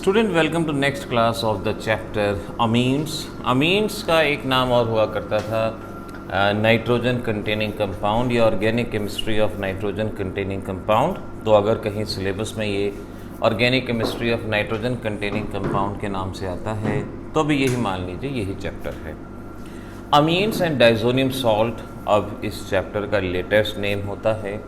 Student welcome to next class of the chapter amines. Amines का एक नाम और हुआ करता था नाइट्रोजन कंटेनिंग कंपाउंड या organic chemistry of nitrogen containing compound. तो अगर कहीं सिलेबस में ये organic chemistry of nitrogen containing compound के नाम से आता है तो भी यही मान लीजिए यही चैप्टर है। अमीन्स एंड डाइजोनियम सॉल्ट अब इस चैप्टर का लेटेस्ट नेम होता है।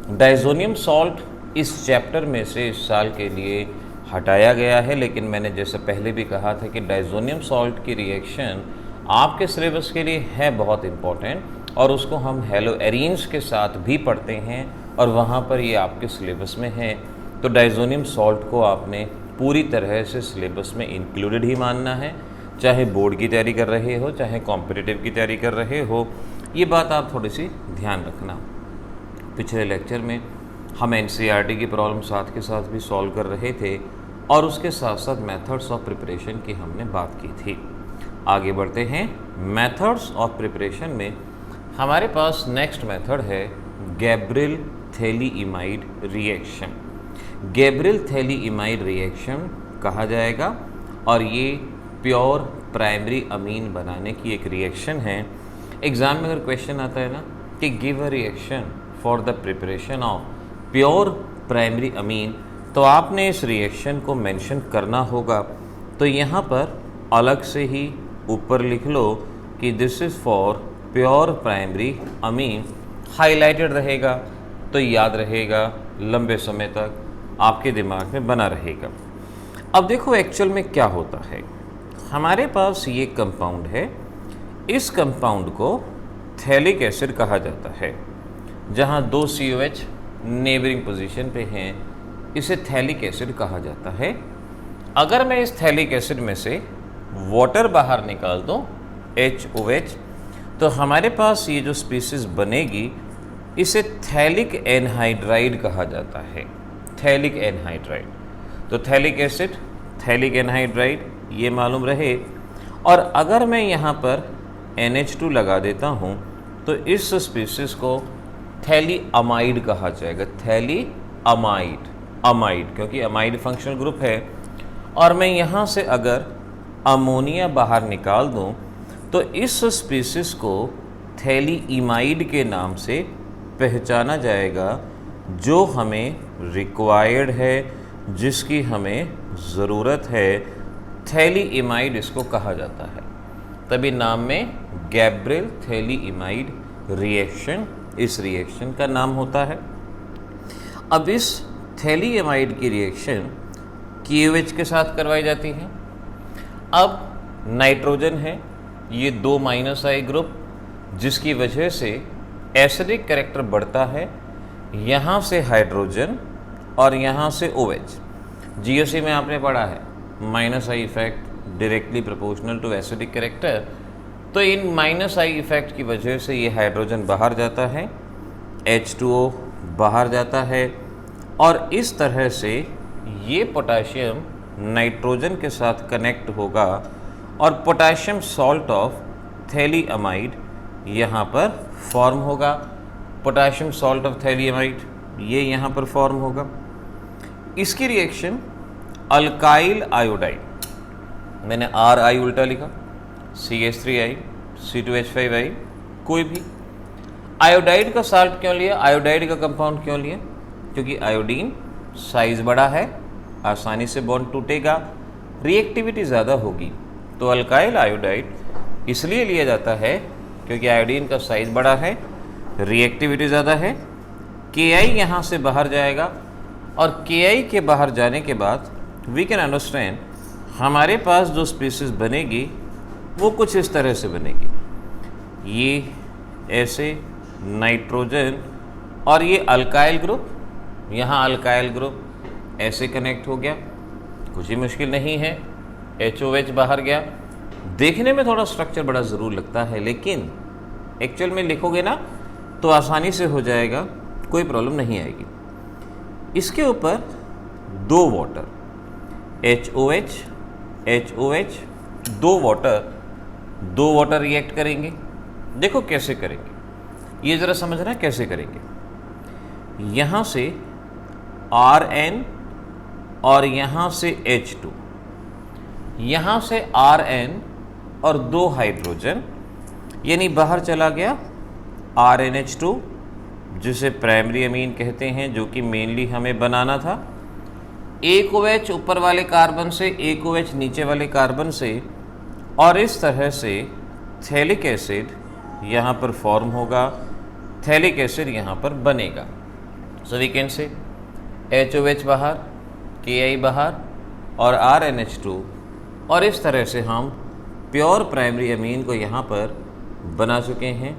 डाइजोनियम सॉल्ट इस चैप्टर में से इस साल के लिए हटाया गया है, लेकिन मैंने जैसे पहले भी कहा था कि डाइजोनियम सॉल्ट की रिएक्शन आपके सिलेबस के लिए है बहुत इम्पॉर्टेंट और उसको हम हेलोएरीन्स के साथ भी पढ़ते हैं और वहाँ पर ये आपके सिलेबस में है। तो डाइजोनियम सॉल्ट को आपने पूरी तरह से सिलेबस में इंक्लूडेड ही मानना है, चाहे बोर्ड की तैयारी कर रहे हो चाहे कॉम्पिटिटिव की तैयारी कर रहे हो। ये बात आप थोड़ी सी ध्यान रखना। पिछले लेक्चर में हम एनसीईआरटी की प्रॉब्लम साथ के साथ भी सॉल्व कर रहे थे और उसके साथ साथ मेथड्स ऑफ प्रिपरेशन की हमने बात की थी। आगे बढ़ते हैं। मेथड्स ऑफ प्रिपरेशन में हमारे पास नेक्स्ट मेथड है गैब्रियल थैलीइमाइड रिएक्शन। गैब्रियल थैलीइमाइड रिएक्शन कहा जाएगा और ये प्योर प्राइमरी अमीन बनाने की एक रिएक्शन है। एग्ज़ाम में अगर क्वेश्चन आता है ना कि give a reaction for the preparation of pure primary amine, तो आपने इस रिएक्शन को मेंशन करना होगा। तो यहाँ पर अलग से ही ऊपर लिख लो कि this is for pure primary amine, highlighted रहेगा तो याद रहेगा, लंबे समय तक आपके दिमाग में बना रहेगा। अब देखो एक्चुअल में क्या होता है। हमारे पास ये कंपाउंड है, इस कंपाउंड को थैलिक एसिड कहा जाता है। जहाँ दो COH नेबरिंग पोजीशन पे हैं, इसे थैलिक एसिड कहा जाता है। अगर मैं इस थैलिक एसिड में से वाटर बाहर निकाल दूँ HOH, तो हमारे पास ये जो स्पीसीज बनेगी इसे थैलिक एनहाइड्राइड कहा जाता है। थैलिक एनहाइड्राइड, तो थैलिक एसिड थैलिक एनहाइड्राइड ये मालूम रहे। और अगर मैं यहाँ पर NH2 लगा देता हूँ तो इस स्पीसीज को थैली अमाइड कहा जाएगा। थैली अमाइड, अमाइड क्योंकि अमाइड फंक्शनल ग्रुप है। और मैं यहाँ से अगर अमोनिया बाहर निकाल दूँ तो इस स्पीसीज को थैली इमाइड के नाम से पहचाना जाएगा, जो हमें रिक्वायर्ड है, जिसकी हमें ज़रूरत है। थैली इमाइड इसको कहा जाता है, तभी नाम में गैब्रियल थैलीइमाइड रिएक्शन इस रिएक्शन का नाम होता है। अब इस थैलीइमाइड की रिएक्शन KOH के साथ करवाई जाती है। अब नाइट्रोजन है, ये 2- ग्रुप, जिसकी वजह से एसिडिक कैरेक्टर बढ़ता है। यहाँ से हाइड्रोजन और यहाँ से OH। GOC में आपने पढ़ा है -I effect directly proportional to acidic character. तो इन -I इफेक्ट की वजह से ये हाइड्रोजन बाहर जाता है, H2O बाहर जाता है और इस तरह से ये पोटाशियम नाइट्रोजन के साथ कनेक्ट होगा और पोटाशियम सॉल्ट ऑफ थैलीअमाइड यहाँ पर फॉर्म होगा। पोटाशियम सॉल्ट ऑफ थैलीअमाइड ये यहाँ पर फॉर्म होगा। इसकी रिएक्शन अल्काइल आयोडाइड, मैंने RI उल्टा लिखा, CH3I C2H5I, कोई भी आयोडाइड का साल्ट क्यों लिया, आयोडाइड का कंपाउंड क्यों लिया? क्योंकि आयोडीन साइज बड़ा है, आसानी से बॉन्ड टूटेगा, रिएक्टिविटी ज़्यादा होगी। तो अल्काइल आयोडाइड इसलिए लिया जाता है क्योंकि आयोडीन का साइज बड़ा है, रिएक्टिविटी ज़्यादा है। Ki यहाँ से बाहर जाएगा और Ki के बाहर जाने के बाद वी कैन अंडरस्टैंड हमारे पास जो स्पीसीज बनेगी वो कुछ इस तरह से बनेगी। ये ऐसे नाइट्रोजन और ये अल्काइल ग्रुप, यहाँ अल्काइल ग्रुप ऐसे कनेक्ट हो गया, कुछ ही मुश्किल नहीं है। HOH बाहर गया। देखने में थोड़ा स्ट्रक्चर बड़ा ज़रूर लगता है, लेकिन एक्चुअल में लिखोगे ना तो आसानी से हो जाएगा, कोई प्रॉब्लम नहीं आएगी। इसके ऊपर 2 water HOH HOH, 2 water react करेंगे। देखो कैसे करेंगे, ये ज़रा समझना कैसे करेंगे। यहाँ से Rn और यहाँ से H2 यहाँ से Rn और 2 हाइड्रोजन, यानी बाहर चला गया RnH2 जिसे प्राइमरी अमीन कहते हैं, जो कि मेनली हमें बनाना था। एक OH ऊपर वाले कार्बन से, एक OH नीचे वाले कार्बन से, और इस तरह से थैलिक एसिड यहाँ पर फॉर्म होगा, थैलिक एसिड यहाँ पर बनेगा। So we can say HOH बाहर, Ki बाहर और RnH2, और इस तरह से हम प्योर प्राइमरी अमीन को यहाँ पर बना चुके हैं।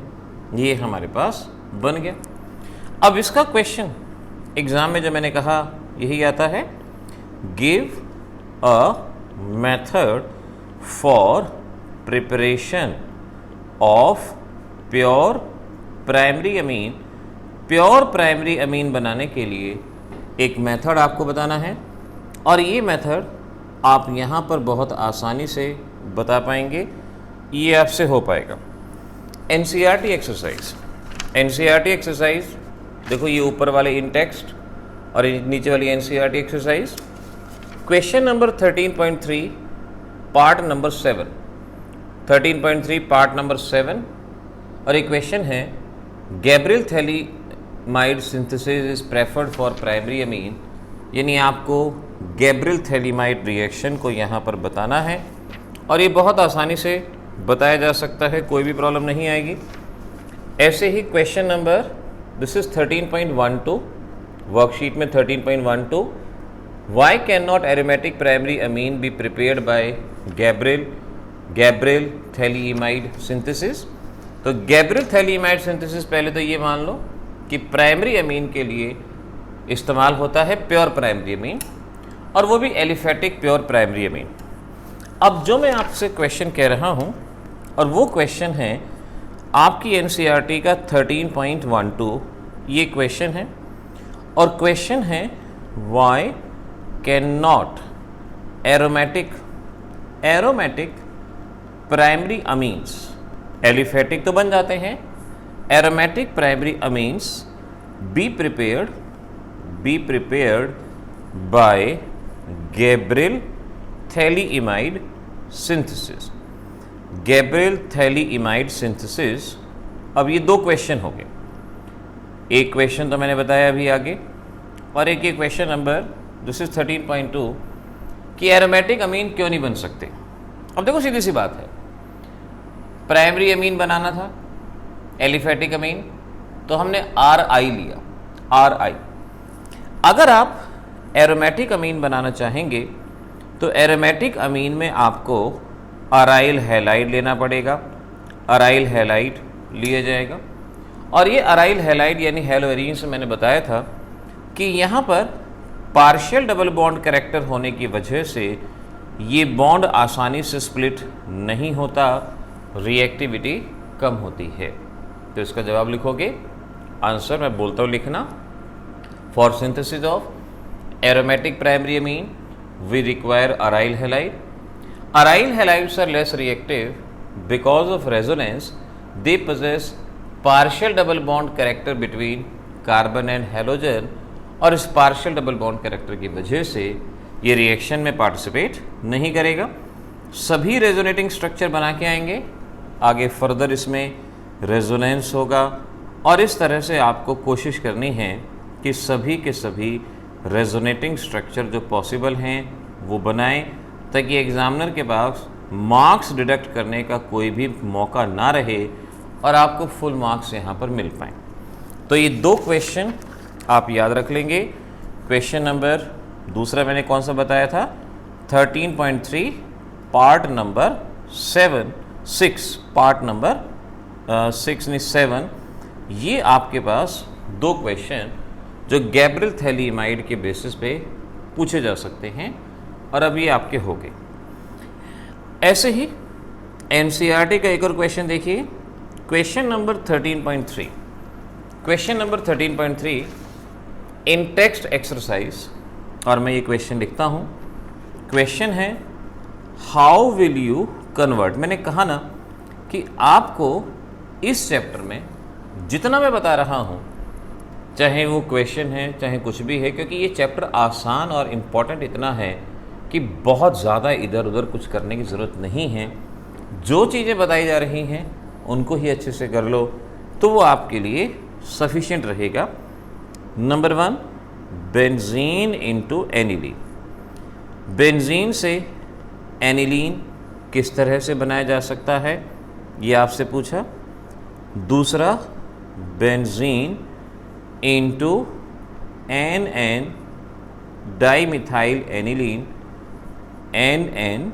ये हमारे पास बन गया। अब इसका क्वेश्चन एग्ज़ाम में जो मैंने कहा यही आता है, give a method for preparation of pure primary amine. Pure primary amine बनाने के लिए एक मेथड आपको बताना है, और ये मेथड आप यहाँ पर बहुत आसानी से बता पाएंगे, ये आपसे हो पाएगा। NCERT एक्सरसाइज, NCERT एक्सरसाइज देखो, ये ऊपर वाले इन टेक्स्ट और नीचे वाली NCERT exercise. Question number 13.3 part number 7, 13.3 part number 7, और एक क्वेश्चन है, Gabriel phthalimide synthesis is preferred for primary amine, यानी आपको गैब्रियल थैलीमाइड रिएक्शन को यहाँ पर बताना है, और ये बहुत आसानी से बताया जा सकता है, कोई भी प्रॉब्लम नहीं आएगी। ऐसे ही question number, this is 13.12, worksheet में 13.12, why can not aromatic primary amine be prepared by Gabriel phthalimide synthesis. तो गैब्रियल थैलीमाइड सिंथेसिस पहले तो ये मान लो कि प्राइमरी अमीन के लिए इस्तेमाल होता है प्योर प्राइमरी अमीन, और वो भी एलिफेटिक प्योर प्राइमरी अमीन। अब जो मैं आपसे क्वेश्चन कह रहा हूँ, और वो क्वेश्चन है आपकी NCERT का 13.12, ये क्वेश्चन है, और क्वेश्चन है why can not aromatic primary amines, aliphatic तो बन जाते हैं, aromatic primary amines be prepared by Gabriel phthalimide synthesis. Gabriel phthalimide synthesis. अब ये दो क्वेश्चन हो गए, एक क्वेश्चन तो मैंने बताया अभी आगे, और एक ये क्वेश्चन नंबर, दिस इज 13.2, कि एरोमेटिक अमीन क्यों नहीं बन सकते। अब देखो सीधी सी बात है, प्राइमरी अमीन बनाना था, एलिफेटिक अमीन, तो हमने RI लिया, RI। अगर आप एरोमेटिक अमीन बनाना चाहेंगे तो एरोमेटिक अमीन में आपको अराइल हैलाइड लेना पड़ेगा, अराइल हैलाइड लिया जाएगा, और ये अराइल हैलाइड यानी हेलोएरीन से मैंने बताया था कि यहाँ पर पार्शियल डबल बॉन्ड कैरेक्टर होने की वजह से ये बॉन्ड आसानी से स्प्लिट नहीं होता, रिएक्टिविटी कम होती है। तो इसका जवाब लिखोगे, आंसर मैं बोलता हूँ लिखना, for synthesis of aromatic primary Amin we require aryl halide. Aryl halides are less reactive because of resonance. They possess partial double bond character between carbon and halogen, और इस पार्शियल डबल बॉन्ड कैरेक्टर की वजह से ये reaction में participate नहीं करेगा। सभी रेजोनेटिंग स्ट्रक्चर बना के आएंगे, आगे फर्दर इसमें रेजोनेंस होगा, और इस तरह से आपको कोशिश करनी है कि सभी के सभी रेजोनेटिंग स्ट्रक्चर जो पॉसिबल हैं वो बनाएं, ताकि एग्जामिनर के पास मार्क्स डिडक्ट करने का कोई भी मौका ना रहे और आपको फुल मार्क्स यहाँ पर मिल पाएँ। तो ये दो क्वेश्चन आप याद रख लेंगे। क्वेश्चन नंबर दूसरा मैंने कौन सा बताया था, 13.3 पार्ट नंबर 6, पार्ट नंबर 6 नहीं 7, ये आपके पास दो क्वेश्चन जो गैब्रियल थैलीइमाइड के बेसिस पे पूछे जा सकते हैं, और अब ये आपके हो गए। ऐसे ही NCERT का एक और क्वेश्चन देखिए, क्वेश्चन नंबर 13.3। क्वेश्चन नंबर 13.3 इन टेक्स्ट एक्सरसाइज, और मैं ये क्वेश्चन लिखता हूँ। क्वेश्चन है हाउ विल यू कन्वर्ट। मैंने कहा ना कि आपको इस चैप्टर में जितना मैं बता रहा हूँ, चाहे वो क्वेश्चन है चाहे कुछ भी है, क्योंकि ये चैप्टर आसान और इम्पॉर्टेंट इतना है कि बहुत ज़्यादा इधर उधर कुछ करने की ज़रूरत नहीं है, जो चीज़ें बताई जा रही हैं उनको ही अच्छे से कर लो तो वो आपके लिए सफिशिएंट रहेगा। Number 1, benzene into aniline. Benzene से एनिलीन किस तरह से बनाया जा सकता है ये आपसे पूछा। दूसरा, benzene into NN dimethyl aniline, NN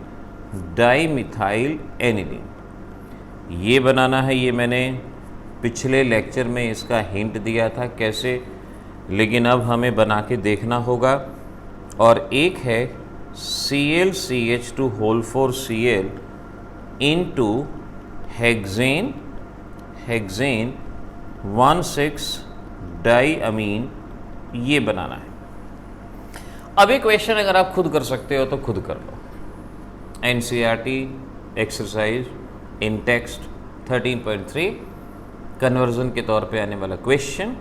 dimethyl aniline, ये बनाना है। ये मैंने पिछले लेक्चर में इसका हिंट दिया था कैसे, लेकिन अब हमें बना के देखना होगा। और एक है ClCH2 whole 4 Cl into hexane 1,6 diamine, ये बनाना है। अब ये क्वेश्चन अगर आप खुद कर सकते हो तो खुद कर लो। NCERT exercise in text 13.3 conversion के तौर पे आने वाला क्वेश्चन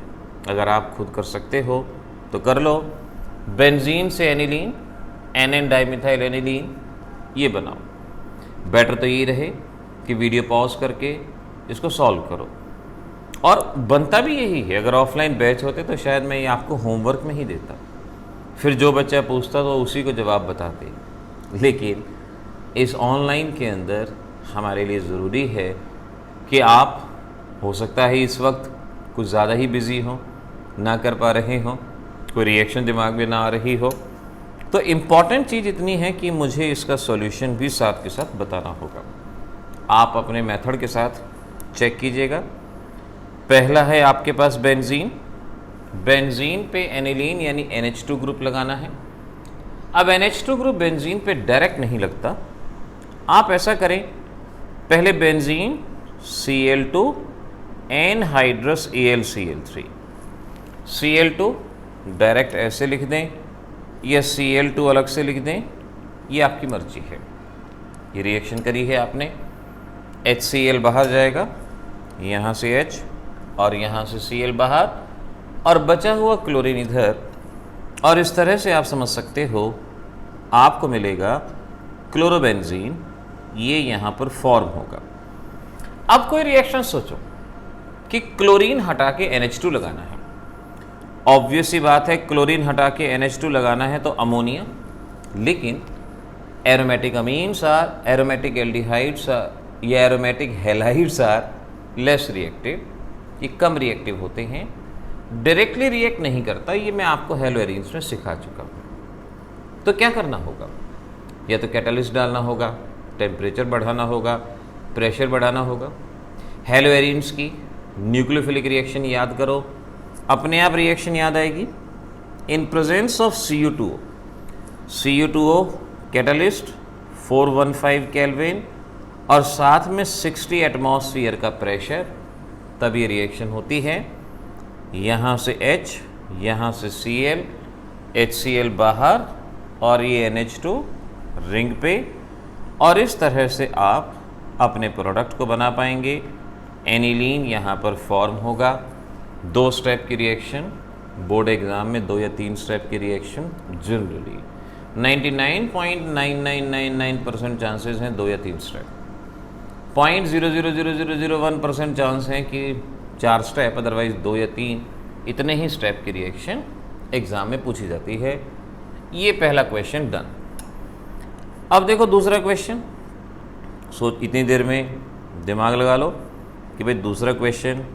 अगर आप खुद कर सकते हो तो कर लो। बेंजीन से एनिलीन, NN डाइमिथाइल एनिलीन, ये बनाओ। बेटर तो ये रहे कि वीडियो पॉज करके इसको सॉल्व करो, और बनता भी यही है। अगर ऑफलाइन बैच होते तो शायद मैं ये आपको होमवर्क में ही देता, फिर जो बच्चा पूछता तो उसी को जवाब बताते। लेकिन इस ऑनलाइन के अंदर हमारे लिए ज़रूरी है कि आप, हो सकता है इस वक्त कुछ ज़्यादा ही बिज़ी हो, ना कर पा रहे हो, कोई रिएक्शन दिमाग में ना आ रही हो, तो इम्पॉर्टेंट चीज़ इतनी है कि मुझे इसका सॉल्यूशन भी साथ के साथ बताना होगा। आप अपने मेथड के साथ चेक कीजिएगा। पहला है आपके पास बेंजीन, बेंजीन पे एनिलीन यानी NH2 ग्रुप लगाना है। अब NH2 ग्रुप बेंजीन पे डायरेक्ट नहीं लगता, आप ऐसा करें, पहले benzene Cl2 anhydrous AlCl3, Cl2 direct ऐसे लिख दें या Cl2 अलग से लिख दें, ये आपकी मर्जी है। ये रिएक्शन करी है आपने, HCl बाहर जाएगा, यहाँ से H और यहाँ से Cl बाहर, और बचा हुआ क्लोरीन इधर, और इस तरह से आप समझ सकते हो आपको मिलेगा क्लोरोबेंजीन, ये यहाँ पर फॉर्म होगा। अब कोई रिएक्शन सोचो कि क्लोरीन हटा के NH2 लगाना है। ऑब्वियस सी बात है, क्लोरीन हटा के NH2 लगाना है तो अमोनिया, लेकिन aromatic amines are, aromatic aldehydes या aromatic halides are less reactive, ये कम रिएक्टिव होते हैं, डायरेक्टली रिएक्ट नहीं करता। ये मैं आपको हैलोएरिन्स में सिखा चुका हूँ। तो क्या करना होगा, या तो कैटलिस्ट डालना होगा, टेम्परेचर बढ़ाना होगा, प्रेशर बढ़ाना होगा। हैलोएरिन्स की न्यूक्लियोफिलिक रिएक्शन याद करो, अपने आप रिएक्शन याद आएगी। इन presence of Cu2O catalyst 415 kelvin और साथ में 60 एटमॉस्फेयर का प्रेशर, तब ये रिएक्शन होती है। यहाँ से H, यहाँ से Cl, HCl बाहर और ये NH2 रिंग पे, और इस तरह से आप अपने प्रोडक्ट को बना पाएंगे। एनिलीन यहाँ पर फॉर्म होगा। 2 स्टेप की रिएक्शन, बोर्ड एग्ज़ाम में 2 या 3 स्टेप की रिएक्शन जनरली 99.99999% चांसेस हैं 2 या 3 स्टेप, 0.00001% चांस है कि 4 स्टेप, अदरवाइज 2 या 3, इतने ही स्टेप की रिएक्शन एग्ज़ाम में पूछी जाती है। ये पहला क्वेश्चन डन। अब देखो दूसरा क्वेश्चन, इतनी देर में दिमाग लगा लो कि भाई दूसरा क्वेश्चन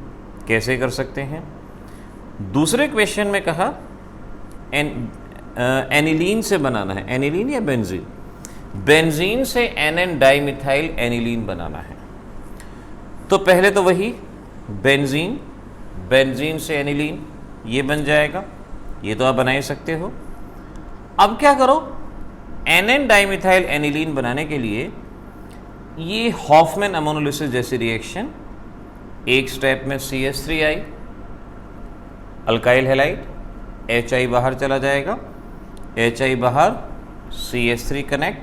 कैसे कर सकते हैं। दूसरे क्वेश्चन में कहा एनिलीन से बनाना है, एनिलीन या बेंजीन, बेंजीन से NN डाइमिथाइल एनिलीन बनाना है। तो पहले तो वही बेंजीन, बेंजीन से एनिलीन, ये बन जाएगा, ये तो आप बना ही सकते हो। अब क्या करो, NN डाइमिथाइल एनिलीन बनाने के लिए ये हॉफमैन अमोनोलिसिस जैसी रिएक्शन, एक स्टेप में CH3I अल्काइल हैलाइड, HI बाहर चला जाएगा, HI बाहर, CH3 कनेक्ट,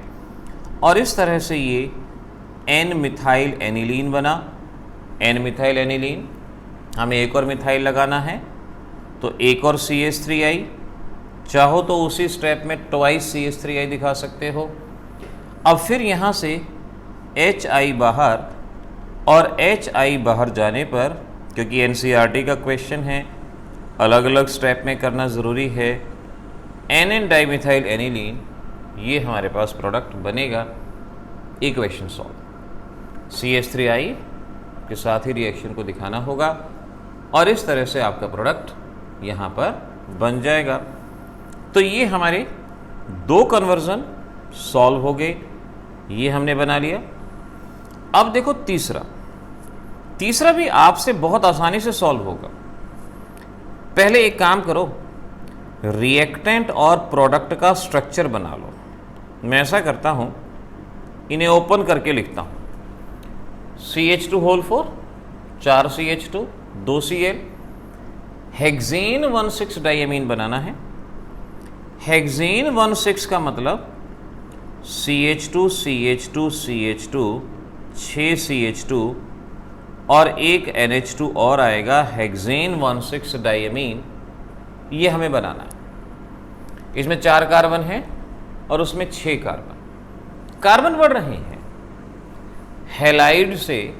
और इस तरह से ये N मिथाइल एनिलीन बना। N मिथाइल एनिलीन, हमें एक और मिथाइल लगाना है, तो एक और CH3I, चाहो तो उसी स्टेप में ट्वाइस CH3I दिखा सकते हो। अब फिर यहाँ से HI बाहर और HI बाहर जाने पर, क्योंकि NCERT का क्वेश्चन है, अलग अलग स्टेप में करना ज़रूरी है, NN डाइमिथाइल एनिलीन, ये हमारे पास प्रोडक्ट बनेगा। इक्वेशन सॉल्व, CH3I के साथ ही रिएक्शन को दिखाना होगा और इस तरह से आपका प्रोडक्ट यहाँ पर बन जाएगा। तो ये हमारे 2 कन्वर्जन सॉल्व हो गए, ये हमने बना लिया। अब देखो तीसरा भी आपसे बहुत आसानी से सॉल्व होगा। पहले एक काम करो, रिएक्टेंट और प्रोडक्ट का स्ट्रक्चर बना लो। मैं ऐसा करता हूँ, इन्हें ओपन करके लिखता हूँ। CH2 whole 4, 4 CH2, 2 Cl, hexane 1,6 diamine बनाना है। हेक्सेन 1,6 का मतलब CH2 CH2 CH2 6 CH2 और एक NH2 और आएगा, हेक्सेन 1,6 डाइएमीन, ये हमें बनाना है। इसमें 4 कार्बन है और उसमें 6 कार्बन बढ़ रहे हैं। हैलाइड से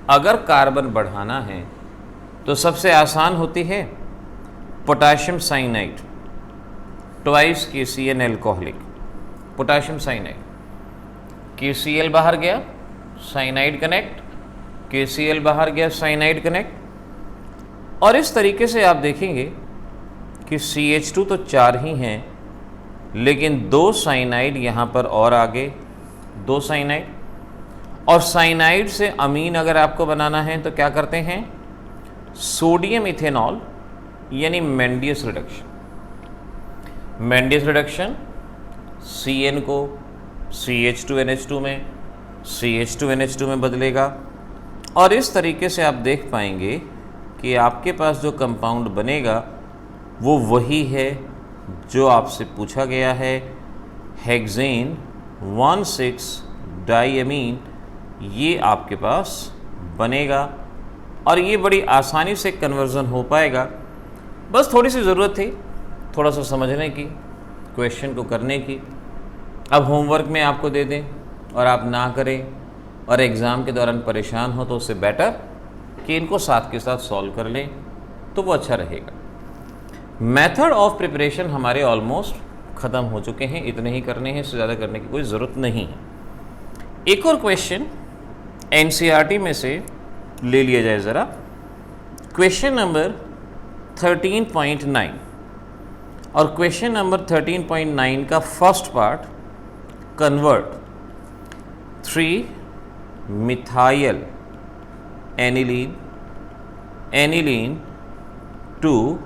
अगर कार्बन बढ़ाना है तो सबसे आसान होती है potassium cyanide, twice KCN alcoholic, potassium cyanide. KCl बाहर गया, साइनाइड कनेक्ट, KCl बाहर गया, साइनाइड कनेक्ट। और इस तरीके से आप देखेंगे कि CH2 तो 4 ही हैं, लेकिन 2 साइनाइड यहाँ पर और आगे, 2 साइनाइड। और साइनाइड से अमीन अगर आपको बनाना है तो क्या करते हैं, सोडियम इथेनॉल यानी मेंडियस रिडक्शन। मेंडियस रिडक्शन CN को CH2NH2 में, CH2NH2 में बदलेगा। और इस तरीके से आप देख पाएंगे कि आपके पास जो कंपाउंड बनेगा वो वही है जो आपसे पूछा गया है, हेक्सेन 1,6 डाइएमीन, ये आपके पास बनेगा। और ये बड़ी आसानी से कन्वर्जन हो पाएगा। बस थोड़ी सी ज़रूरत थी थोड़ा सा समझने की, क्वेश्चन को करने की। अब होमवर्क में आपको दे दें और आप ना करें और एग्ज़ाम के दौरान परेशान हो, तो उससे बेटर कि इनको साथ के साथ सॉल्व कर लें, तो वो अच्छा रहेगा। मेथड ऑफ प्रिपरेशन हमारे ऑलमोस्ट ख़त्म हो चुके हैं, इतने ही करने हैं, इससे ज़्यादा करने की कोई ज़रूरत नहीं है। एक और क्वेश्चन NCERT में से ले लिया जाए ज़रा, क्वेश्चन नंबर 13.9। और क्वेश्चन नंबर 13.9 का first part, convert 3 methyl aniline to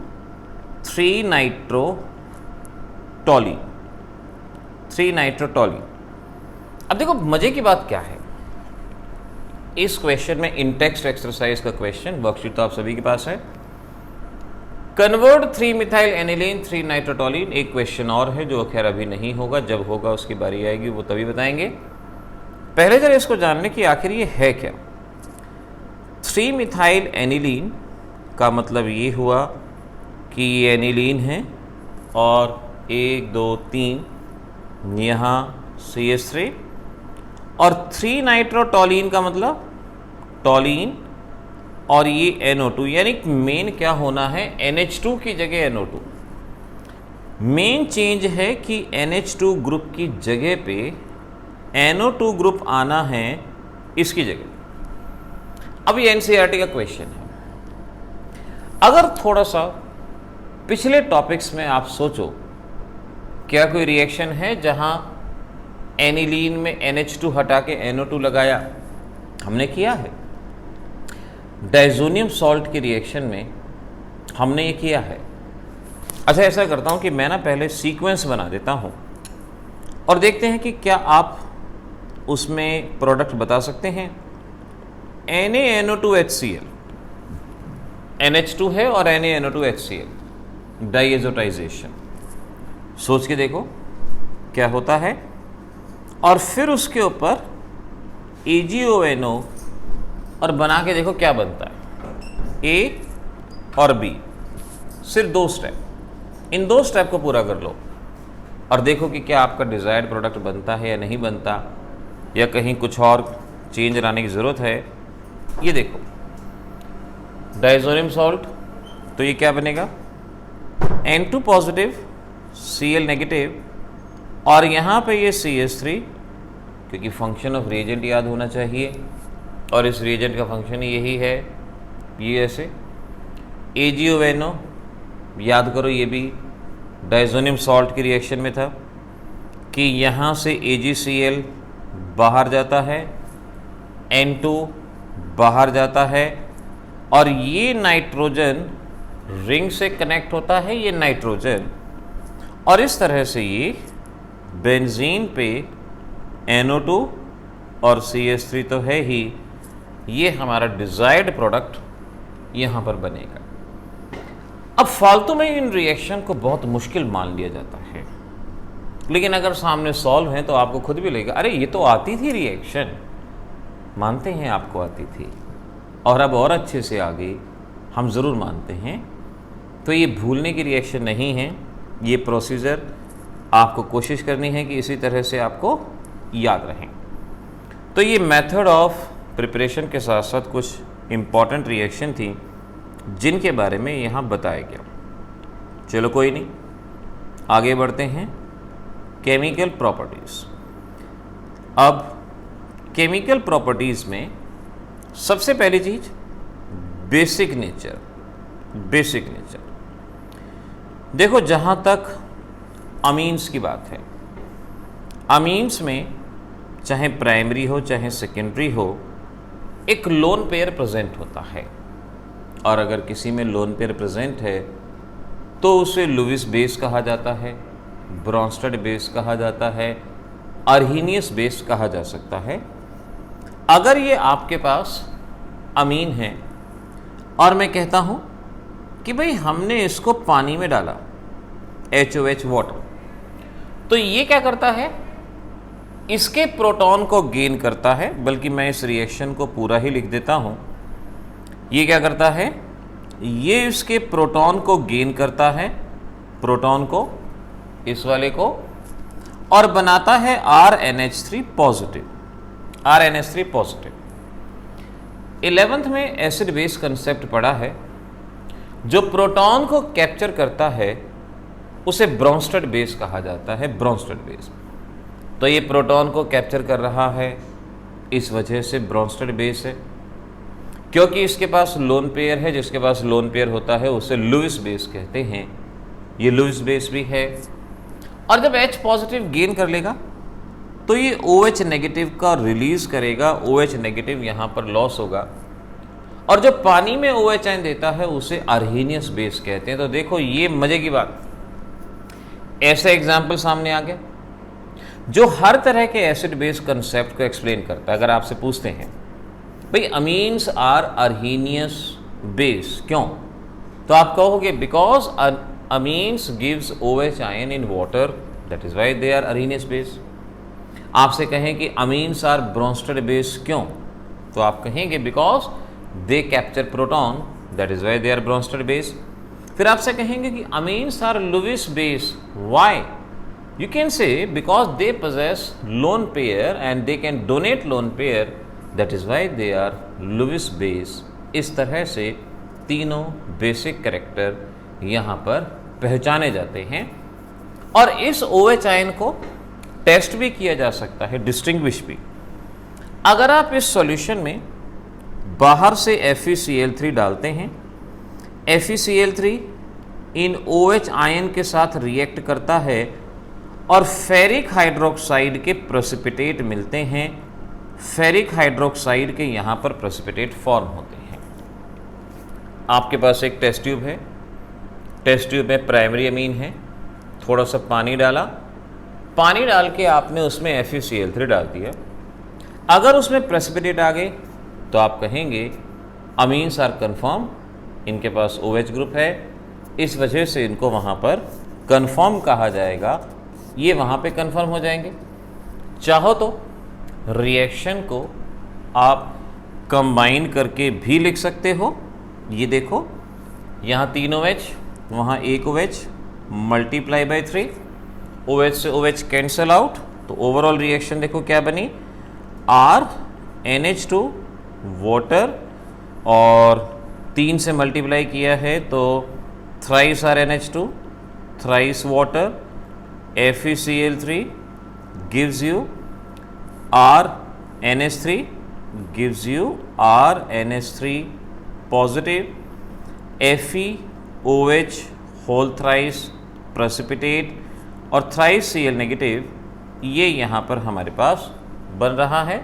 3 nitrotoluene. अब देखो मजे की बात क्या है, इस क्वेश्चन में इन टेक्स्ट एक्सरसाइज का क्वेश्चन, वर्कशीट तो आप सभी के पास है। कन्वर्ट 3 मिथाइल एनिलीन 3 नाइट्रोटोलीन, एक क्वेश्चन और है जो खैर अभी नहीं होगा, जब होगा उसकी बारी आएगी वो तभी बताएंगे। पहले जरा इसको जानने की आखिर ये है क्या। 3 मिथाइल एनिलीन का मतलब ये हुआ कि ये एनिलीन है और 1 2 3 यहाँ CH3, और 3 नाइट्रोटोलीन का मतलब टोलीन और ये NO2, यानी मेन क्या होना है, NH2 की जगह NO2। मेन चेंज है कि NH2 ग्रुप की जगह पे NO2 ग्रुप आना है इसकी जगह। अब ये NCERT का क्वेश्चन है। अगर थोड़ा सा पिछले टॉपिक्स में आप सोचो, क्या कोई रिएक्शन है जहां एनिलीन में NH2 हटा के NO2 लगाया? हमने किया है। डाइज़ोनियम सॉल्ट की रिएक्शन में हमने ये किया है। अच्छा, ऐसा करता हूँ कि मैं ना पहले सीक्वेंस बना देता हूँ और देखते हैं कि क्या आप उसमें प्रोडक्ट बता सकते हैं। NaNO2HCl, NH2 है और NaNO2HCl, डाइएज़ोटाइजेशन। सोच के देखो क्या होता है, और फिर उसके ऊपर AgONO और बना के देखो क्या बनता है, A और B। सिर्फ 2 स्टेप, इन 2 स्टेप को पूरा कर लो और देखो कि क्या आपका डिज़ायर्ड प्रोडक्ट बनता है या नहीं बनता, या कहीं कुछ और चेंज लाने की ज़रूरत है। ये देखो डायज़ोनियम सॉल्ट, तो ये क्या बनेगा N2 पॉजिटिव Cl नेगेटिव, और यहाँ पे ये CH3, क्योंकि फंक्शन ऑफ रिएजेंट याद होना चाहिए और इस रिएजेंट का फंक्शन यही है, ये ऐसे AgONO याद करो, ये भी डायज़ोनियम सॉल्ट की रिएक्शन में था कि यहाँ से AgCl बाहर जाता है, N2 बाहर जाता है, और ये नाइट्रोजन रिंग से कनेक्ट होता है, ये नाइट्रोजन, और इस तरह से ये बेंजीन पे NO2 और CH3 तो है ही, ये हमारा डिज़ायर्ड प्रोडक्ट यहाँ पर बनेगा। अब फालतू में इन रिएक्शन को बहुत मुश्किल मान लिया जाता है, लेकिन अगर सामने सॉल्व है तो आपको खुद भी लगेगा अरे ये तो आती थी रिएक्शन, मानते हैं आपको आती थी और अब और अच्छे से आ गई, हम ज़रूर मानते हैं। तो ये भूलने की रिएक्शन नहीं है, ये प्रोसीजर आपको कोशिश करनी है कि इसी तरह से आपको याद रहें। तो ये मेथड ऑफ प्रिपरेशन के साथ साथ कुछ इम्पॉर्टेंट रिएक्शन थी जिनके बारे में यहाँ बताया गया। चलो कोई नहीं, आगे बढ़ते हैं। Chemical properties. अब केमिकल प्रॉपर्टीज़ में सबसे पहली चीज़ बेसिक नेचर। बेसिक नेचर देखो, जहाँ तक अमीन्स की बात है, अमीन्स में चाहे प्राइमरी हो चाहे सेकेंडरी हो, एक लोन पेयर प्रेजेंट होता है, और अगर किसी में लोन पेयर प्रेजेंट है तो उसे लुईस बेस कहा जाता है, ब्रॉन्स्टेड बेस कहा जाता है, अर्हीनियस बेस कहा जा सकता है। अगर ये आपके पास अमीन है और मैं कहता हूँ कि भाई हमने इसको पानी में डाला, HOH वाटर, तो ये क्या करता है, इसके प्रोटॉन को गेन करता है, बल्कि मैं इस रिएक्शन को पूरा ही लिख देता हूँ। ये क्या करता है, ये इसके प्रोटॉन को गेन करता है, प्रोटॉन को, इस वाले को, और बनाता है RNH3 positive, RNH3 positive. 11th में एसिड बेस कंसेप्ट पढ़ा है, जो प्रोटॉन को कैप्चर करता है उसे ब्रॉन्स्टेड बेस कहा जाता है, ब्रॉन्स्टेड बेस। तो ये प्रोटॉन को कैप्चर कर रहा है, इस वजह से ब्रॉन्स्टेड बेस है। क्योंकि इसके पास लोन पेयर है, जिसके पास लोन पेयर होता है उसे लुईस बेस कहते हैं, ये लुईस बेस भी है। और जब H पॉजिटिव गेन कर लेगा तो ये OH नेगेटिव का रिलीज करेगा, OH नेगेटिव यहाँ पर लॉस होगा, और जो पानी में OH आयन देता है उसे अर्हीनियस बेस कहते हैं। तो देखो ये मजे की बात, ऐसा एग्जाम्पल सामने आ गया जो हर तरह के एसिड बेस कंसेप्ट को एक्सप्लेन करता है। अगर आपसे पूछते हैं भाई अमीन्स आर अर्हीनियस बेस क्यों, तो आप कहोगे because amines gives OH ion in water, that is why they are Arrhenius base. आपसे कहें कि अमीन्स आर ब्रॉन्स्टेड बेस क्यों, तो आप कहेंगे because they capture proton, that is why they are Bronsted base. फिर आपसे कहेंगे कि amines are Lewis base, why, you can say because they possess lone pair and they can donate lone pair, that is why they are Lewis base। इस तरह से तीनों basic character यहाँ पर पहचाने जाते हैं, और इस OH आयन को टेस्ट भी किया जा सकता है, डिस्टिंग्विश भी। अगर आप इस सॉल्यूशन में बाहर से FeCl3 डालते हैं, FeCl3 इन OH आयन के साथ रिएक्ट करता है और फेरिक हाइड्रोक्साइड के प्रेसिपिटेट मिलते हैं, फेरिक हाइड्रोक्साइड के यहाँ पर प्रेसिपिटेट फॉर्म होते हैं। आपके पास एक टेस्ट ट्यूब है, टेस्ट ट्यूब में प्राइमरी अमीन है, थोड़ा सा पानी डाला, पानी डाल के आपने उसमें FeCl3 डाल दिया। अगर उसमें प्रेसिपिटेट आ गए तो आप कहेंगे अमीन्स आर कन्फर्म, इनके पास OH ग्रुप है, इस वजह से इनको वहाँ पर कन्फर्म कहा जाएगा, ये वहाँ पे कन्फर्म हो जाएंगे। चाहो तो रिएक्शन को आप कंबाइन करके भी लिख सकते हो। ये देखो यहाँ 3 OH, वहाँ 1 OH, मल्टीप्लाई बाई 3, OH से OH कैंसल आउट, तो ओवरऑल रिएक्शन देखो क्या बनी, R NH2 वाटर, और 3 से मल्टीप्लाई किया है तो thrice R NH2 thrice water, FeCl3 gives you R NH3 gives you R NH3 positive, FeOH whole thrice precipitate और thrice Cl नेगेटिव, ये यहाँ पर हमारे पास बन रहा है।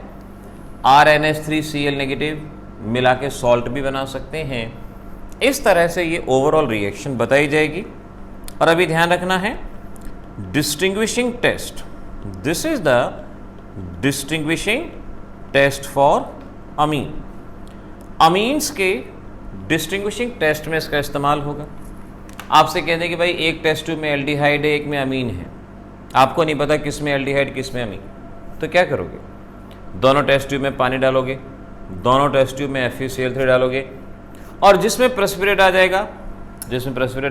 RNH3Cl नेगेटिव मिला के सॉल्ट भी बना सकते हैं। इस तरह से ये ओवरऑल रिएक्शन बताई जाएगी। और अभी ध्यान रखना है distinguishing test, this is the distinguishing test for amine. Amines के डिस्टिंग्विशिंग टेस्ट में इसका इस्तेमाल होगा। आपसे कहते हैं कि भाई एक टेस्ट ट्यूब में एल्डिहाइड है, एक में अमीन है, आपको नहीं पता किस में एल्डिहाइड किस में अमीन, तो क्या करोगे, दोनों टेस्ट ट्यूब में पानी डालोगे, दोनों टेस्ट ट्यूब में FeCl3 डालोगे, और जिसमें प्रेसिपिटेट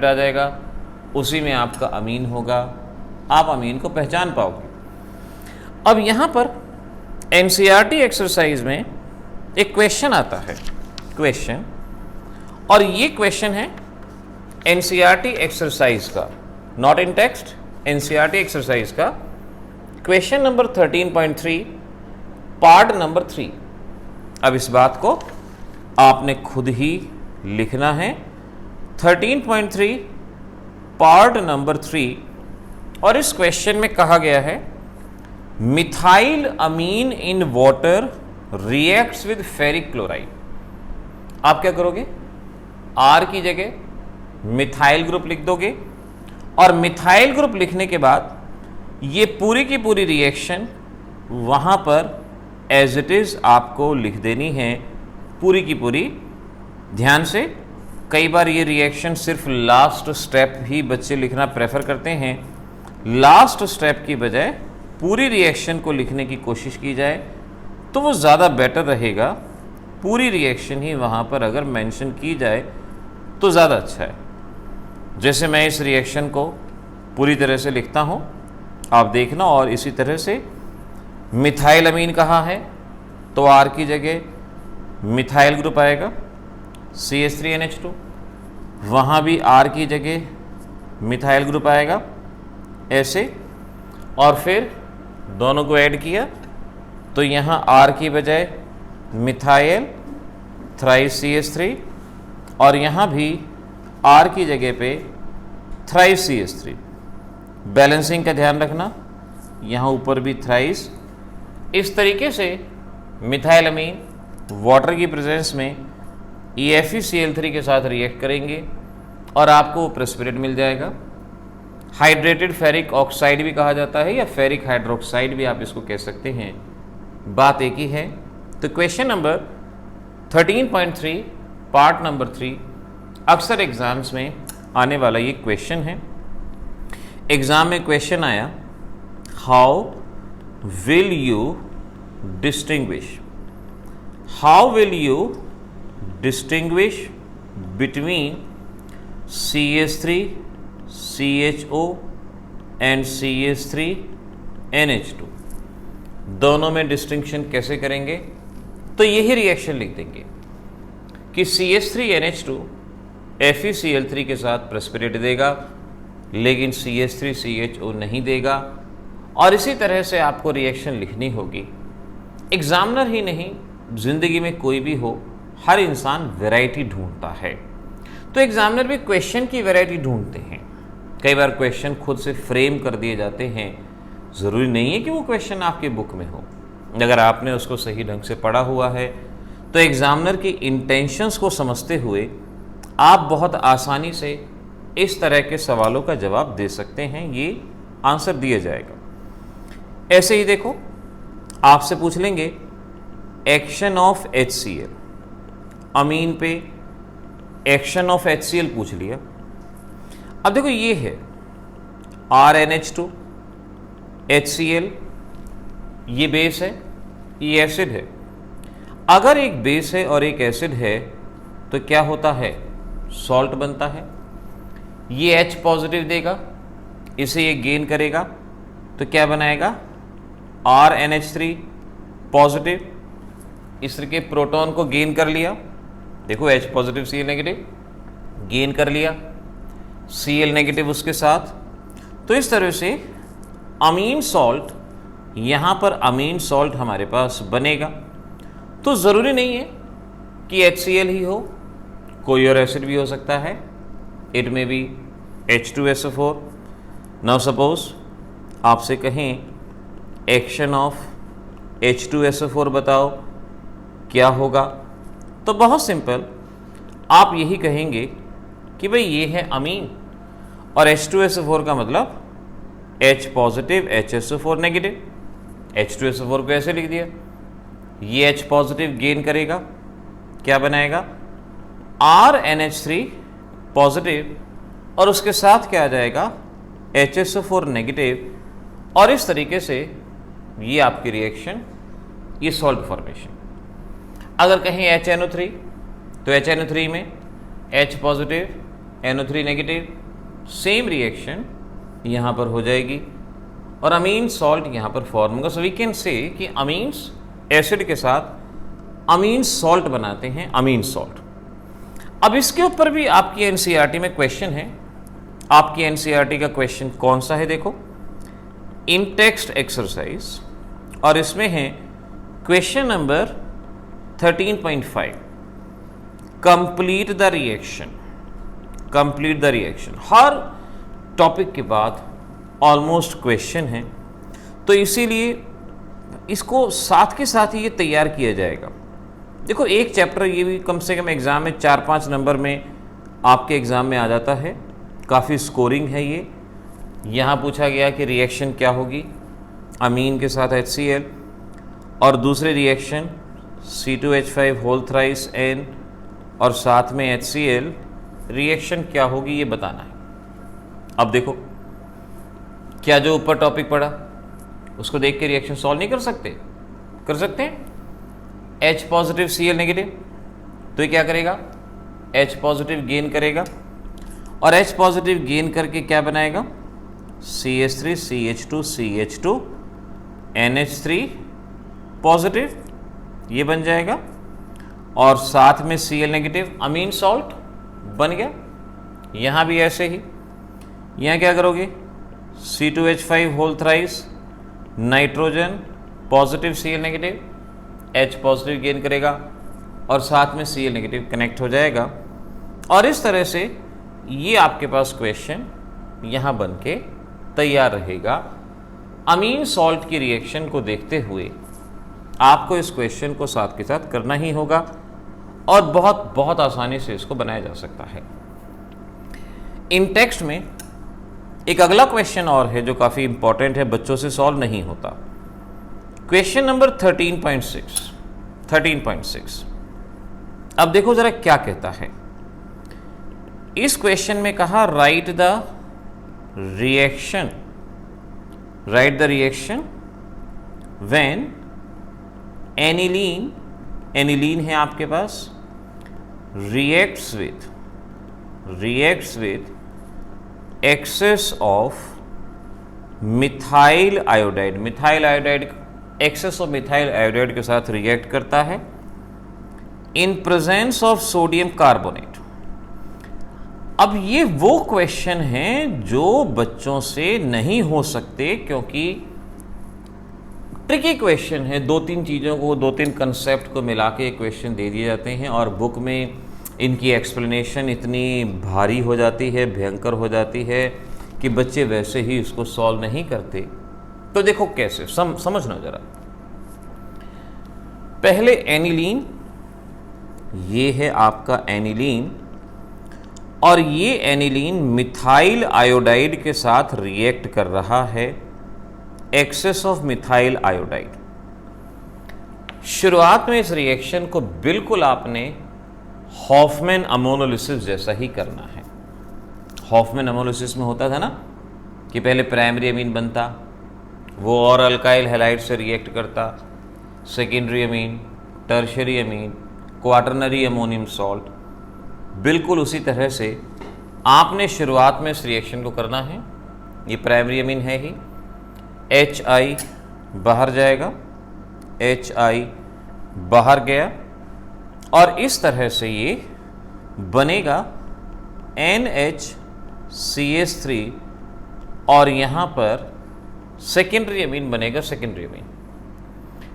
आ जाएगा उसी में आपका अमीन होगा, आप अमीन को पहचान पाओगे। अब यहाँ पर NCERT एक्सरसाइज में एक क्वेश्चन आता है, क्वेश्चन, और ये क्वेश्चन है NCERT एक्सरसाइज का, not in text, NCERT exercise का क्वेश्चन नंबर 13.3 पार्ट नंबर 3। अब इस बात को आपने खुद ही लिखना है, 13.3 पार्ट नंबर 3, और इस क्वेश्चन में कहा गया है methyl amine in water reacts with ferric chloride. आप क्या करोगे, R की जगह मिथाइल ग्रुप लिख दोगे, और मिथाइल ग्रुप लिखने के बाद ये पूरी की पूरी रिएक्शन वहां पर एज इट इज आपको लिख देनी है, पूरी की पूरी। ध्यान से, कई बार ये रिएक्शन सिर्फ लास्ट स्टेप ही बच्चे लिखना प्रेफर करते हैं, लास्ट स्टेप की बजाय पूरी रिएक्शन को लिखने की कोशिश की जाए तो वो ज़्यादा बेटर रहेगा। पूरी रिएक्शन ही वहाँ पर अगर मेंशन की जाए तो ज़्यादा अच्छा है। जैसे मैं इस रिएक्शन को पूरी तरह से लिखता हूँ, आप देखना, और इसी तरह से मिथाइल अमीन कहाँ है, तो R की जगह मिथाइल ग्रुप आएगा, CH3NH2, वहाँ भी R की जगह मिथाइल ग्रुप आएगा, ऐसे, और फिर दोनों को ऐड किया तो यहाँ R की बजाय मिथाइल थ्राइस CH3, और यहाँ भी R की जगह पे थ्राइस CH3। बैलेंसिंग का ध्यान रखना, यहाँ ऊपर भी थ्राइस। इस तरीके से मिथाइल अमीन वाटर की प्रेजेंस में FeCl3 के साथ रिएक्ट करेंगे और आपको वो प्रेसिपिटेट मिल जाएगा। हाइड्रेटेड फेरिक ऑक्साइड भी कहा जाता है, या फेरिक हाइड्रोक्साइड भी आप इसको कह सकते हैं, बात एक ही है। तो क्वेश्चन नंबर 13.3 पार्ट नंबर 3 अक्सर एग्जाम्स में आने वाला ये क्वेश्चन है। एग्जाम में क्वेश्चन आया, how will you distinguish, how will you distinguish between CH3 CHO and CH3 NH2, दोनों में डिस्टिंक्शन कैसे करेंगे, तो यही रिएक्शन लिख देंगे कि CH3 NH2 FeCl3 के साथ प्रेसिपिटेट देगा, लेकिन CH3 CHO नहीं देगा, और इसी तरह से आपको रिएक्शन लिखनी होगी। एग्जामिनर ही नहीं, जिंदगी में कोई भी हो, हर इंसान वैरायटी ढूंढता है, तो एग्जामिनर भी क्वेश्चन की वैरायटी ढूंढते हैं। कई बार क्वेश्चन खुद से फ्रेम कर दिए जाते हैं, ज़रूरी नहीं है कि वो क्वेश्चन आपके बुक में हो। अगर आपने उसको सही ढंग से पढ़ा हुआ है तो एग्जामिनर की इंटेंशंस को समझते हुए आप बहुत आसानी से इस तरह के सवालों का जवाब दे सकते हैं, ये आंसर दिया जाएगा। ऐसे ही देखो, आपसे पूछ लेंगे एक्शन ऑफ HCl, अमीन पे एक्शन ऑफ HCl पूछ लिया। अब देखो, ये है RNH2 HCl, ये बेस है, ये एसिड है। अगर एक बेस है और एक एसिड है तो क्या होता है, सॉल्ट बनता है। ये H पॉजिटिव देगा, इसे ये गेन करेगा तो क्या बनाएगा RNH3 पॉजिटिव। इस तरह के प्रोटॉन को गेन कर लिया, देखो H positive Cl negative gain कर लिया, Cl नेगेटिव उसके साथ। तो इस तरह से अमीन सॉल्ट, यहाँ पर अमीन सॉल्ट हमारे पास बनेगा। तो ज़रूरी नहीं है कि HCl ही हो, कोई और एसिड भी हो सकता है। इट में बी H2SO4। नाउ सपोज आपसे कहें एक्शन ऑफ H2SO4 बताओ क्या होगा, तो बहुत सिंपल, आप यही कहेंगे कि भाई ये है अमीन और H2SO4 का मतलब H positive HSO4 negative. H2SO4 को ऐसे लिख दिया, ये H पॉजिटिव गेन करेगा, क्या बनाएगा RNH3 पॉजिटिव और उसके साथ क्या आ जाएगा HSO4 नेगेटिव। और इस तरीके से ये आपकी रिएक्शन, ये सॉल्ट फॉर्मेशन। अगर कहें HNO3 तो HNO3 में H positive NO3 negative, same reaction यहाँ पर हो जाएगी और अमीन सॉल्ट यहाँ पर फॉर्म होगा। सो वी कैन से कि अमीन्स एसिड के साथ अमीन सॉल्ट बनाते हैं, अमीन सॉल्ट। अब इसके ऊपर भी आपकी एनसीईआरटी में क्वेश्चन है। आपकी एनसीईआरटी का क्वेश्चन कौन सा है, देखो इन टेक्स्ट एक्सरसाइज, और इसमें है question number 13.5, complete the reaction. Complete the reaction, her topic के बाद ऑलमोस्ट क्वेश्चन है, तो इसीलिए इसको साथ के साथ ही ये तैयार किया जाएगा। देखो एक चैप्टर ये भी कम से कम एग्ज़ाम में 4-5 नंबर में आपके एग्ज़ाम में आ जाता है, काफ़ी स्कोरिंग है ये। यहाँ पूछा गया कि रिएक्शन क्या होगी अमीन के साथ HCl, और दूसरे reaction C2H5 whole thrice N और साथ में HCl, रिएक्शन क्या होगी ये बताना है। अब देखो क्या जो ऊपर टॉपिक पढ़ा उसको देख के रिएक्शन सॉल्व नहीं कर सकते? कर सकते हैं। H पॉजिटिव Cl नेगेटिव, तो ये क्या करेगा H पॉजिटिव गेन करेगा और H पॉजिटिव गेन करके क्या बनाएगा CH3 CH2 CH2 NH3 positive, ये बन जाएगा और साथ में Cl नेगेटिव, अमीन सॉल्ट बन गया। यहाँ भी ऐसे ही, यहाँ क्या करोगे C2H5 whole thrice nitrogen positive Cl negative, H positive gain करेगा और साथ में Cl नेगेटिव कनेक्ट हो जाएगा। और इस तरह से ये आपके पास क्वेश्चन यहाँ बन के तैयार रहेगा। अमीन सॉल्ट की रिएक्शन को देखते हुए आपको इस क्वेश्चन को साथ के साथ करना ही होगा और बहुत बहुत आसानी से इसको बनाया जा सकता है। इन टेक्स्ट में एक अगला क्वेश्चन और है जो काफ़ी इंपॉर्टेंट है, बच्चों से सॉल्व नहीं होता। Question number 13.6। अब देखो जरा क्या कहता है। इस क्वेश्चन में कहा write the reaction when aniline है आपके पास, reacts with excess of methyl iodide, excess of methyl iodide के साथ रिएक्ट करता है in presence of sodium carbonate. अब ये वो क्वेश्चन हैं जो बच्चों से नहीं हो सकते, क्योंकि ट्रिकी क्वेश्चन है। 2-3 चीज़ों को, 2-3 कंसेप्ट को मिला के क्वेश्चन दे दिए जाते हैं और बुक में इनकी एक्सप्लेनेशन इतनी भारी हो जाती है, भयंकर हो जाती है कि बच्चे वैसे ही इसको सॉल्व नहीं करते। तो देखो कैसे समझना जरा। पहले एनिलीन, ये है आपका एनिलीन, और ये एनिलीन मिथाइल आयोडाइड के साथ रिएक्ट कर रहा है, एक्सेस ऑफ मिथाइल आयोडाइड। शुरुआत में इस रिएक्शन को बिल्कुल आपने हॉफमैन अमोनोलिसिस जैसा ही करना है। हॉफमैन अमोनोलिसिस में होता था ना कि पहले प्राइमरी अमीन बनता, वो और अल्काइल हैलाइड से रिएक्ट करता, सेकेंडरी अमीन, टर्शियरी अमीन, क्वाटरनरी अमोनियम सॉल्ट। बिल्कुल उसी तरह से आपने शुरुआत में इस रिएक्शन को करना है, ये प्राइमरी अमीन है ही, HI बाहर जाएगा, HI बाहर गया और इस तरह से ये बनेगा NHCH3 और यहाँ पर सेकेंडरी अमीन बनेगा सेकेंडरी अमीन।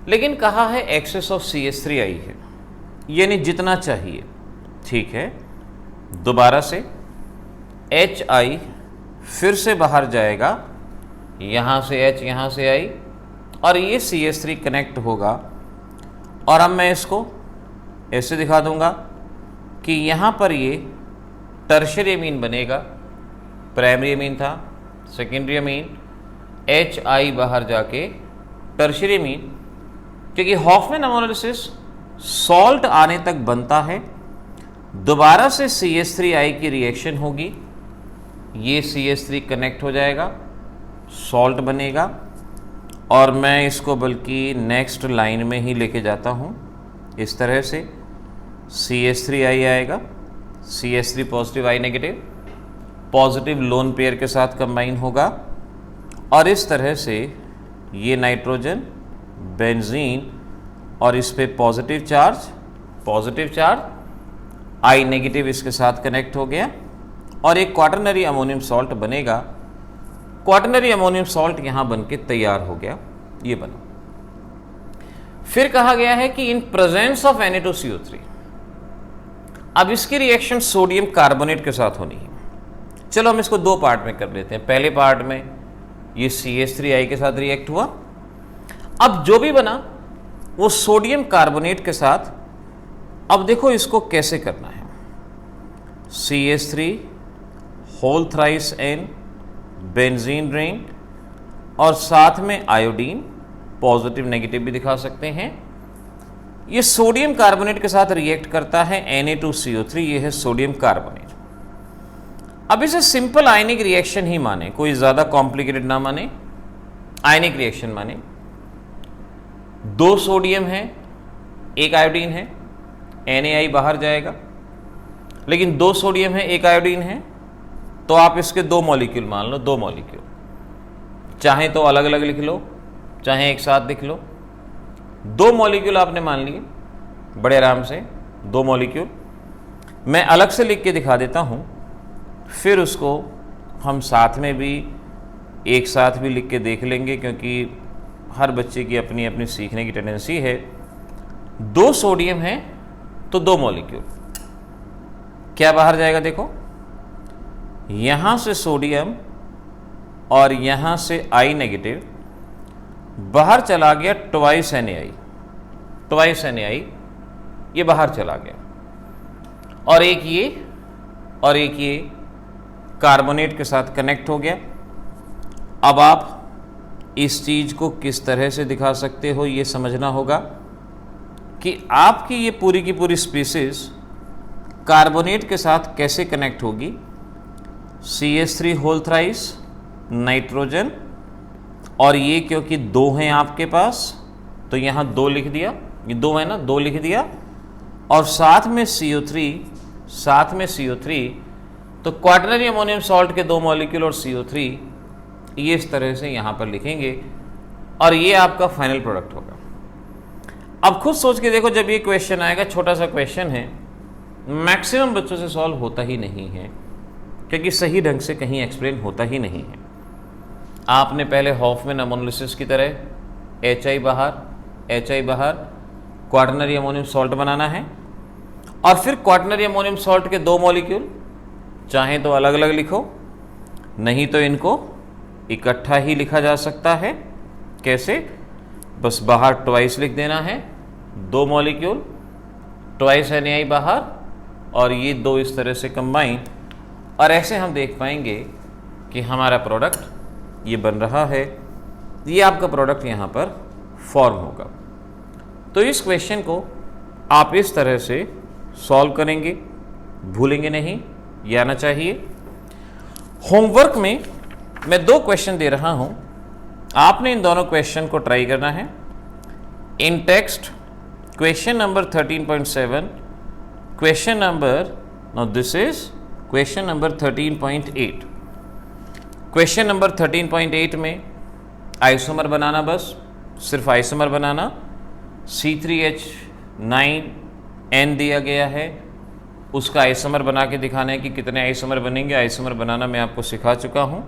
लेकिन कहा है एक्सेस ऑफ CH3I है, यानी जितना चाहिए। ठीक है, दोबारा से HI फिर से बाहर जाएगा, यहाँ से H यहाँ से I और ये CH3 कनेक्ट होगा। और अब मैं इसको ऐसे दिखा दूंगा कि यहाँ पर ये टर्शियरी अमीन बनेगा, प्राइमरी अमीन था, सेकेंडरी अमीन, HI बाहर जाके टर्शियरी अमीन, क्योंकि हॉफमैन अमोनोलिसिस सॉल्ट आने तक बनता है, दोबारा से CH3I की रिएक्शन होगी, ये CH3 कनेक्ट हो जाएगा, सॉल्ट बनेगा और मैं इसको बल्कि नेक्स्ट लाइन में ही लेके जाता हूँ। इस तरह से CH3I आएगा, CH3 positive I negative, positive lone pair के साथ कंबाइन होगा और इस तरह से ये नाइट्रोजन, बेंजीन और इस पे पॉजिटिव चार्ज I नेगेटिव इसके साथ कनेक्ट हो गया और एक क्वाटरनरी अमोनियम सॉल्ट बनेगा। क्वाटरनरी अमोनियम सॉल्ट यहाँ बन के तैयार हो गया, ये बना। फिर कहा गया है कि इन प्रेजेंस ऑफ Na2CO3, अब इसकी रिएक्शन सोडियम कार्बोनेट के साथ होनी है। चलो हम इसको दो पार्ट में कर लेते हैं। पहले पार्ट में ये CH3I के साथ रिएक्ट हुआ, अब जो भी बना वो सोडियम कार्बोनेट के साथ। अब देखो इसको कैसे करना है, CH3 whole thrice N, benzene ring और साथ में आयोडीन, पॉजिटिव नेगेटिव भी दिखा सकते हैं। ये सोडियम कार्बोनेट के साथ रिएक्ट करता है Na2CO3, ये है सोडियम कार्बोनेट। अब इसे सिंपल आयनिक रिएक्शन ही माने, कोई ज़्यादा कॉम्प्लिकेटेड ना माने, आयनिक रिएक्शन माने। दो सोडियम है, एक आयोडीन है, NaI बाहर जाएगा, लेकिन दो सोडियम है, एक आयोडीन है, तो आप इसके दो मॉलिक्यूल मान लो, दो मॉलिक्यूल, चाहे तो अलग अलग लिख लो, चाहे एक साथ लिख लो। दो मॉलिक्यूल आपने मान लिए बड़े आराम से, दो मॉलिक्यूल। मैं अलग से लिख के दिखा देता हूँ, फिर उसको हम साथ में भी एक साथ भी लिख के देख लेंगे, क्योंकि हर बच्चे की अपनी अपनी सीखने की टेंडेंसी है। दो सोडियम है तो दो मॉलिक्यूल, क्या बाहर जाएगा देखो, यहाँ से सोडियम और यहाँ से I नेगेटिव बाहर चला गया, ट्वाइस NaI ये बाहर चला गया, और एक ये कार्बोनेट के साथ कनेक्ट हो गया। अब आप इस चीज़ को किस तरह से दिखा सकते हो ये समझना होगा कि आपकी ये पूरी की पूरी स्पीसीज कार्बोनेट के साथ कैसे कनेक्ट होगी। CH3 होल थ्राइस नाइट्रोजन, और ये क्योंकि दो हैं आपके पास तो यहाँ दो लिख दिया, ये दो है ना, दो लिख दिया, और साथ में CO3 तो क्वाटरनरी अमोनियम सॉल्ट के दो मॉलिक्यूल और CO3, ये इस तरह से यहाँ पर लिखेंगे और ये आपका फाइनल प्रोडक्ट होगा। अब खुद सोच के देखो, जब ये क्वेश्चन आएगा, छोटा सा क्वेश्चन है, मैक्सिमम बच्चों से सॉल्व होता ही नहीं है, क्योंकि सही ढंग से कहीं एक्सप्लेन होता ही नहीं है। आपने पहले हॉफमैन अमोनोलिसिस की तरह HI बाहर क्वाटरनरी अमोनियम सॉल्ट बनाना है, और फिर क्वाटरनरी अमोनियम सॉल्ट के दो मॉलिक्यूल, चाहे तो अलग अलग लिखो, नहीं तो इनको इकट्ठा ही लिखा जा सकता है। कैसे, बस बाहर ट्वाइस लिख देना है, दो मॉलिक्यूल, ट्वाइस NaI बाहर, और ये दो इस तरह से कंबाइन, और ऐसे हम देख पाएंगे कि हमारा प्रोडक्ट ये बन रहा है। ये आपका प्रोडक्ट यहाँ पर फॉर्म होगा। तो इस क्वेश्चन को आप इस तरह से सॉल्व करेंगे, भूलेंगे नहीं, ये आना चाहिए। होमवर्क में मैं दो क्वेश्चन दे रहा हूँ, आपने इन दोनों क्वेश्चन को ट्राई करना है। In text question number 13.7, question number, now this is question number 13.8। Question number 13.8 में आइसोमर बनाना, बस सिर्फ आइसोमर बनाना। C3H9N दिया गया है, उसका आइसोमर बना के दिखाना है कि कितने आइसोमर बनेंगे। आइसोमर बनाना मैं आपको सिखा चुका हूँ।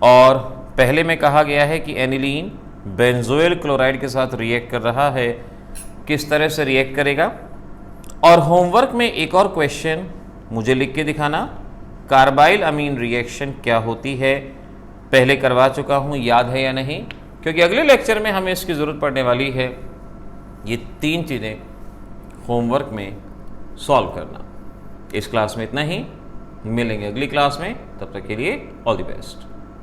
और पहले में कहा गया है कि एनिलीन बेंजोइल क्लोराइड के साथ रिएक्ट कर रहा है, किस तरह से रिएक्ट करेगा। और होमवर्क में एक और क्वेश्चन मुझे लिख के दिखाना, कार्बाइल अमीन रिएक्शन क्या होती है। पहले करवा चुका हूँ, याद है या नहीं, क्योंकि अगले लेक्चर में हमें इसकी ज़रूरत पड़ने वाली है। ये 3 चीज़ें होमवर्क में सॉल्व करना। इस क्लास में इतना ही, मिलेंगे अगली क्लास में, तब तक के लिए ऑल द बेस्ट।